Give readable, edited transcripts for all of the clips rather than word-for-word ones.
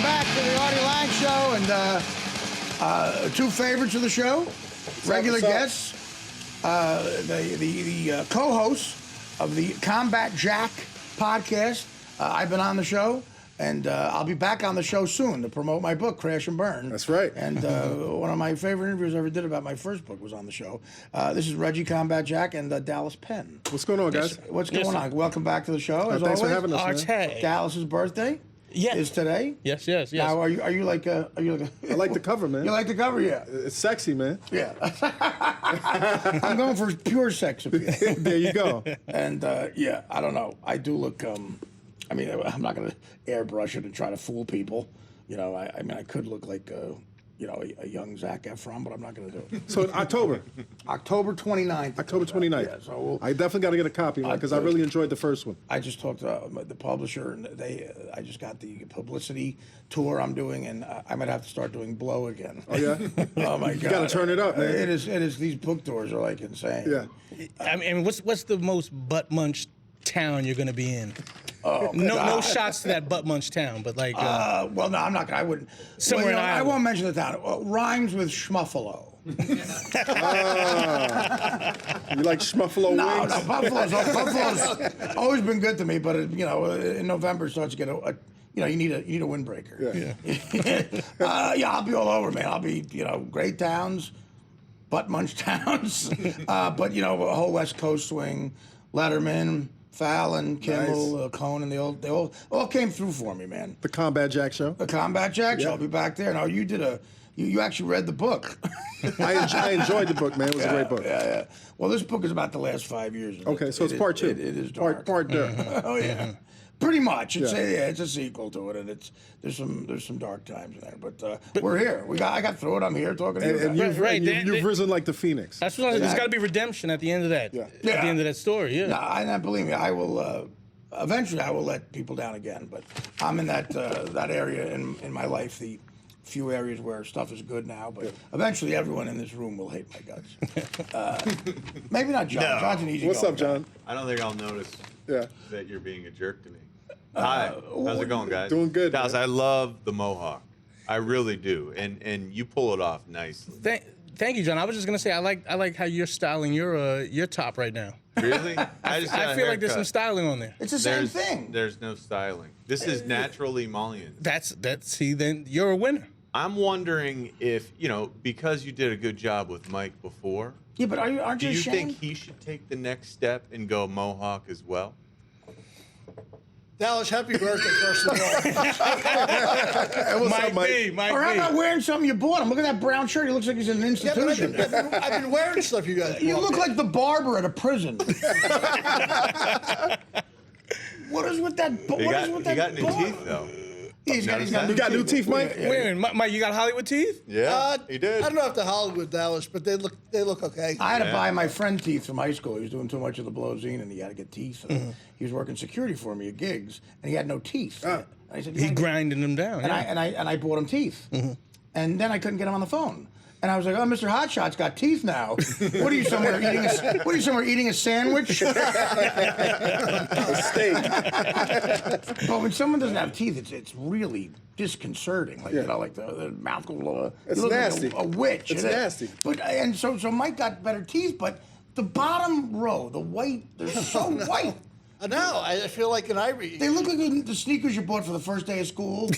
back to the Artie Lange Show, and two favorites of the show, regular guests, the co-hosts of the Combat Jack podcast. I've been on the show, and I'll be back on the show soon to promote my book, Crash and Burn. That's right. And one of my favorite interviews I ever did about my first book was on the show. This is Reggie Combat Jack and Dallas Penn. What's going on, guys? What's going on? Welcome back to the show. As thanks always. for having us, man. Dallas's birthday. Yeah. Is today? Yes. Now, are you like a? I like the cover, man. You like the cover, yeah. It's sexy, man. Yeah. I'm going for pure sex appeal. There you go. And yeah, I don't know. I do look. I mean, I'm not going to airbrush it and try to fool people. You know, I mean, I could look like a young Zac Efron, but I'm not going to do it. So October 29th. October 29th. Yeah, so I definitely got to get a copy, man, because I really enjoyed the first one. I just talked to the publisher, and I just got the publicity tour I'm doing, and I might have to start doing blow again. Oh yeah. Oh my God. You got to turn it up, man. It is. These book tours are like insane. Yeah. I mean, what's the most butt munch town you're gonna be in? Oh, no shots to that butt munch town, but like. Well, no, I'm not gonna. I wouldn't. Somewhere in I Iowa. won't mention the town. Rhymes with schmuffalo. You like schmuffalo No, wings? Buffalo's always been good to me, but in November it starts to get you need a windbreaker. Yeah. Yeah, I'll be all over, man. I'll be great towns, butt munch towns, but a whole West Coast swing, Letterman, Fallon, Kimmel, Nice. Conan, they all came through for me, man. The Combat Jack show. The Combat Jack show. Yeah. I'll be back there. Now you actually read the book. I enjoyed the book, man. It was a great book. Yeah. Well, this book is about the last 5 years. Okay, so it's part two. It is dark. Part two. Oh yeah, pretty much. It's Yeah. it's a sequel to it, and there's some dark times in there. But we're here. I got through it. I'm here talking to you. And you've, Right, you've risen like the phoenix. That's what there's got to be redemption at the end of that. Yeah. At the end of that story. Yeah. No, and believe me, I will. Eventually, I will let people down again. But I'm in that area in my life. The few areas where stuff is good now, but eventually everyone in this room will hate my guts. Maybe not John. No. John's an easy What's up, John? I don't think I'll notice Yeah. that you're being a jerk to me. Hi, how's it going, guys? Doing good, Dallas, man. I love the mohawk. I really do, and you pull it off nicely. Thank you, John. I was just gonna say I like how you're styling your top right now. Really? I just got I a feel like there's some haircut. styling on there. It's the same thing. There's no styling. This is natural emollient. See, then you're a winner. I'm wondering if, because you did a good job with Mike before, Yeah, but aren't do you you ashamed? think he should take the next step and go mohawk as well? Dallas, happy birthday, first of all. Hey, what's up, Mike? Mike Or how B. about wearing something you bought him? Look at that brown shirt. He looks like he's in an Yeah, but institution. I've been wearing stuff you guys You bought look me. like the barber at a prison. What is with that? He got new teeth, though. He's got You got new teeth, Mike? Yeah. Wait a minute, Mike, you got Hollywood teeth? Yeah, he did. I don't know if the Hollywood Dallas, but they look okay. I had to buy my friend teeth from high school. He was doing too much of the blow zine, and he had to get teeth. And He was working security for me at gigs, and he had no teeth. And I said, He grinding them down. and yeah. I bought him teeth, and then I couldn't get him on the phone. And I was like, "Oh, Mr. Hotshot's got teeth now. What are you somewhere eating? What are you somewhere eating a sandwich?" A steak. But when someone doesn't have teeth, it's really disconcerting. Like like the mouth goes. It's you look nasty. Like a witch. It's It is. nasty. But and so Mike got better teeth, but the bottom row, the white, they're so white. I know. I feel like an Ivory. They look like the sneakers you bought for the first day of school.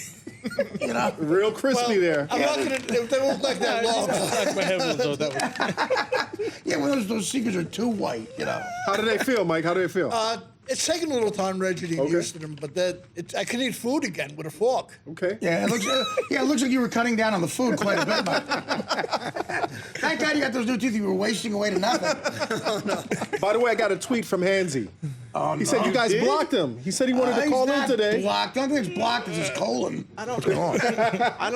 Real crispy there. I'm not gonna. They won't look like that long. That's my head was that was. Yeah, when those sneakers are too white. How do they feel, Mike? How do they feel? It's taken a little time, Reggie, to get used to them, but I can eat food again with a fork. Okay. Yeah, it looks like you were cutting down on the food quite a bit, Mike. Thank God you got those new teeth you were wasting away to nothing. By the way, I got a tweet from Hansy. He said you guys blocked him. He said he wanted to He's call in not today. Blocked. The only thing that's blocked is his colon. I don't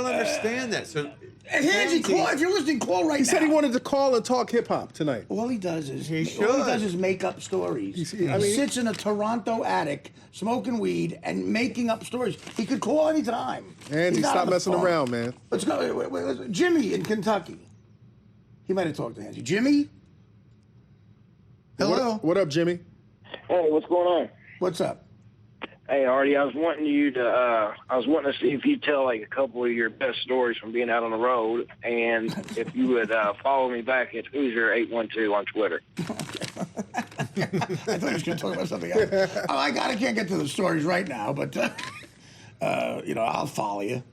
understand that. So, And Hansy, call, if you're listening, call right now. He said he wanted to call and talk hip hop tonight. All he does is should. make up stories. I mean- He sits in a Toronto attic smoking weed and making up stories. He could call any time. Andy, He's not stop on the messing phone. around, man. Let's go. Wait. Jimmy in Kentucky. He might have talked to Hansy. Jimmy. Hello. What up, Jimmy? Hey, what's going on? What's up? Hey, Artie, I was wanting to see if you'd tell like a couple of your best stories from being out on the road, and if you would follow me back at Hoosier812 on Twitter. I thought he was going to talk about something else. I can't get to the stories right now, but I'll follow you.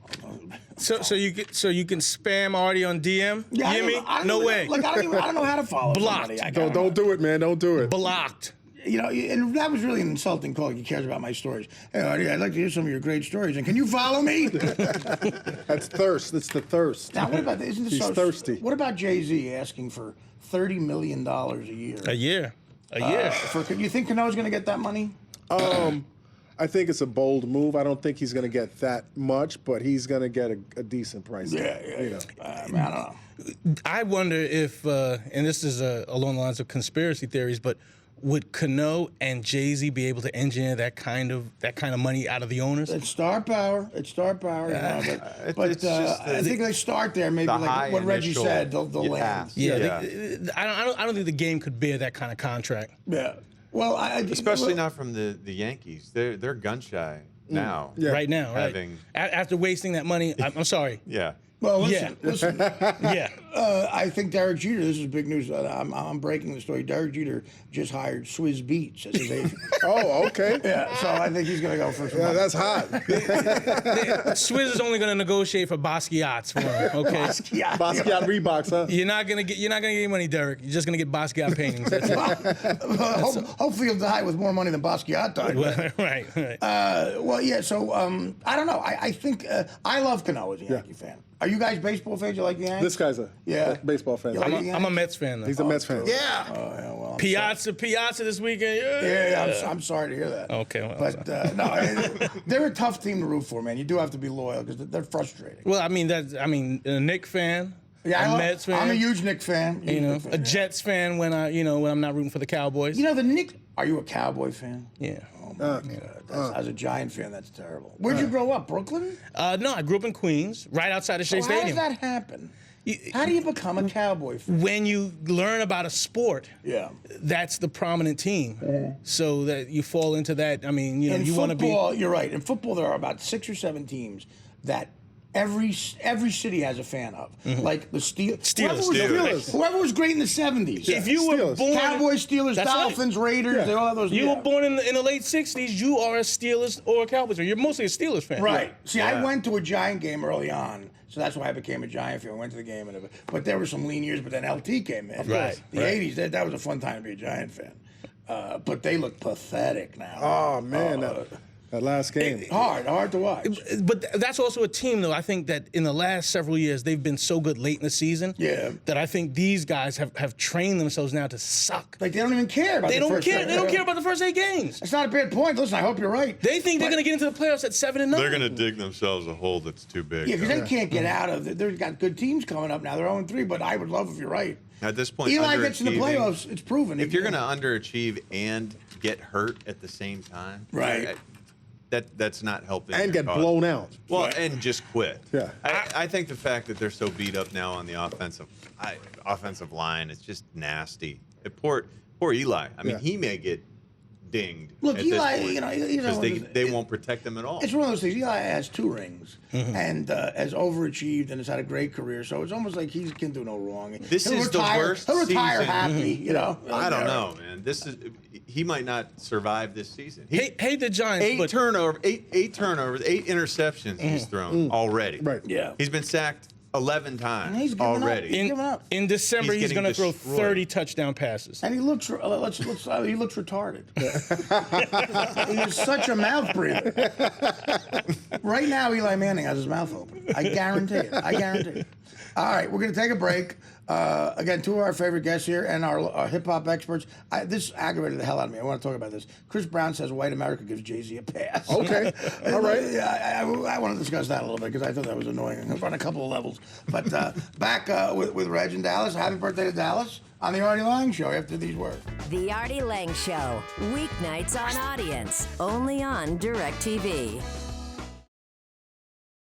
So you can spam Artie on DM? Yeah, You hear me? No way. Look, I don't know how to follow. Blocked. somebody. Don't do it, man. Don't do it. Blocked. And that was really an insulting call. He cares about my stories. Hey, Artie, I'd like to hear some of your great stories. And can you follow me? That's thirst. It's the thirst. Now, what about isn't this He's so thirsty. What about Jay-Z asking for $30 million a year? A year. You think Cano's going to get that money? I think it's a bold move. I don't think he's going to get that much, but he's going to get a decent price. Yeah. I don't know. I wonder if, and this is along the lines of conspiracy theories, but would Cano and Jay-Z be able to engineer that kind of money out of the owners? It's star power. I think they start there. Maybe like what Reggie said, they'll land. Yeah. I don't think the game could bear that kind of contract. Yeah. Well, especially not from the Yankees. They're gun shy now. Yeah. Right now, right? After wasting that money, I'm sorry. Yeah. Well, listen. Yeah. I think Derek Jeter. This is big news. I'm breaking the story. Derek Jeter just hired Swizz Beatz as his agent. Oh, okay. Yeah. So I think he's going to go for some. Yeah, money. that's hot. Swizz is only going to negotiate for Basquiat's for him. Okay. Basquiat Reeboks, huh? You're not gonna get any money, Derek. You're just gonna get Basquiat paintings. That's it. Hopefully he'll die with more money than Basquiat died. Right. Well, yeah. So I don't know. I think I love Cano as a Yankee fan. Are you guys baseball fans? You like the Yankees? This guy's a baseball fan. You like I'm a Mets fan, though. He's a Mets fan. Yeah. Well, Piazza this weekend. I'm sorry to hear that. Okay, well, but no, they're a tough team to root for, man. You do have to be loyal because they're frustrating. Well, a Knicks fan. Yeah, a Mets fan. I'm a huge Knicks fan. A Jets fan when I'm not rooting for the Cowboys. The Knicks. Are you a Cowboy fan? Yeah. Oh my God. As a Giant fan, that's terrible. Where'd you grow up? Brooklyn? No, I grew up in Queens, right outside of Shea How does Stadium. that happen? How do you become a Cowboy fan? When you learn about a sport, that's the prominent team. So that you fall into that. I mean, you want to be. You're right. In football, there are about 6 or 7 teams that every city has a fan of. Like the Steelers. Whoever was great in the 70s. If you were born Cowboys, Steelers, Dolphins, right. Raiders, they all have those. You were born in the late 60s, you are a Steelers or a Cowboys, or you're mostly a Steelers fan. Right. See, I went to a Giant game early on, so that's why I became a Giant fan. I went to the game, but there were some lean years, but then LT came in. Right. The 80s, that was a fun time to be a Giant fan. But they look pathetic now. Oh, man. That last game. Hard to watch. But that's also a team, though. I think that in the last several years, they've been so good late in the season that I think these guys have trained themselves now to suck. Like, they don't even care about They don't care about the first 8 games. That's not a bad point. Listen, I hope you're right. They think they're going to get into the playoffs at 7-9. They're going to dig themselves a hole that's too big. Yeah, because they can't get out of it. They've got good teams coming up now. They're 0-3, but I would love if you're right. At this point, Eli gets in the playoffs. It's proven. If you're going to underachieve and get hurt at the same time, right? That's not helping. And get blown out. Well, and just quit. Yeah. I think the fact that they're so beat up now on the offensive line, it's just nasty. Poor Eli. I mean, he may get dinged. Look, at Eli, this point, because they won't protect him at all. It's one of those things. Eli has 2 rings and has overachieved and has had a great career. So it's almost like he can do no wrong. This is the worst He'll retire season. happy, I don't know, man. He might not survive this season. Hey, the Giants. 8 turnovers, 8 interceptions he's thrown already. Right. Yeah. He's been sacked 11 times He's giving already. Up. He's giving up. In December, he's going to throw destroyed. 30 touchdown passes. And he looks retarded. He is such a mouth breather. Right now, Eli Manning has his mouth open. I guarantee it. All right, we're going to take a break. Again, 2 of our favorite guests here and our hip-hop experts. This aggravated the hell out of me. I want to talk about this. Chris Brown says white America gives Jay-Z a pass. Okay. All right. Yeah, I want to discuss that a little bit because I thought that was annoying on a couple of levels. But back with Reg in Dallas. Happy birthday to Dallas on the Artie Lange Show after these words. The Artie Lange Show. Weeknights on Audience. Only on DirecTV.